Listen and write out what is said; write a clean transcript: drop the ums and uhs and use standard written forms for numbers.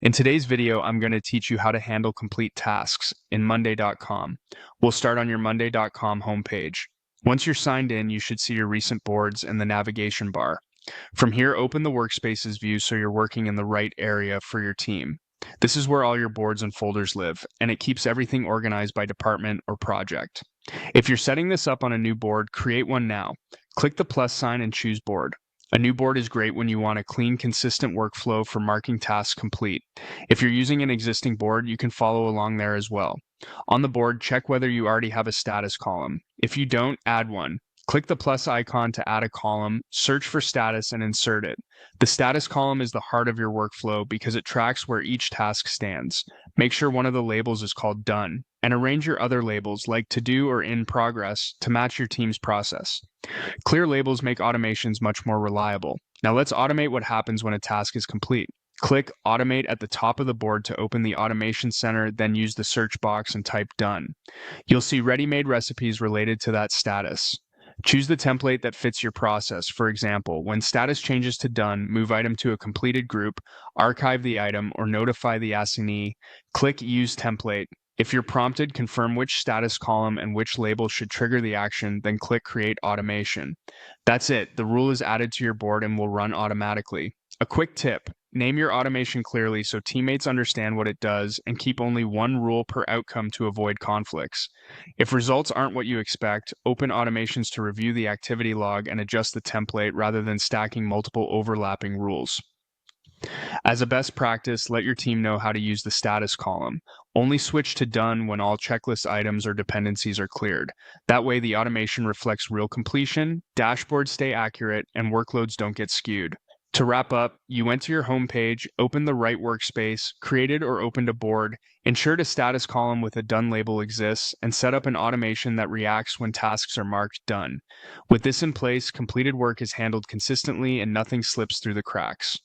In today's video, I'm going to teach you how to handle complete tasks in monday.com. We'll start on your monday.com homepage. Once you're signed in, you should see your recent boards in the navigation bar. From here, open the workspaces view so you're working in the right area for your team. This is where all your boards and folders live, and it keeps everything organized by department or project. If you're setting this up on a new board, create one now. Click the plus sign and choose board. A new board is great when you want a clean, consistent workflow for marking tasks complete. If you're using an existing board, you can follow along there as well. On the board, check whether you already have a status column. If you don't, add one. Click the plus icon to add a column, search for status, and insert it. The status column is the heart of your workflow because it tracks where each task stands. Make sure one of the labels is called Done, and arrange your other labels like To Do or In Progress to match your team's process. Clear labels make automations much more reliable. Now let's automate what happens when a task is complete. Click Automate at the top of the board to open the Automation Center, then use the search box and type Done. You'll see ready-made recipes related to that status. Choose the template that fits your process. For example, when status changes to done, move item to a completed group, archive the item, or notify the assignee. Click Use Template. If you're prompted, confirm which status column and which label should trigger the action, then click Create Automation. That's it. The rule is added to your board and will run automatically. A quick tip. Name your automation clearly so teammates understand what it does, and keep only one rule per outcome to avoid conflicts. If results aren't what you expect, open automations to review the activity log and adjust the template rather than stacking multiple overlapping rules. As a best practice, let your team know how to use the status column. Only switch to done when all checklist items or dependencies are cleared. That way the automation reflects real completion, dashboards stay accurate, and workloads don't get skewed. To wrap up, you went to your home page, opened the right workspace, created or opened a board, ensured a status column with a done label exists, and set up an automation that reacts when tasks are marked done. With this in place, completed work is handled consistently and nothing slips through the cracks.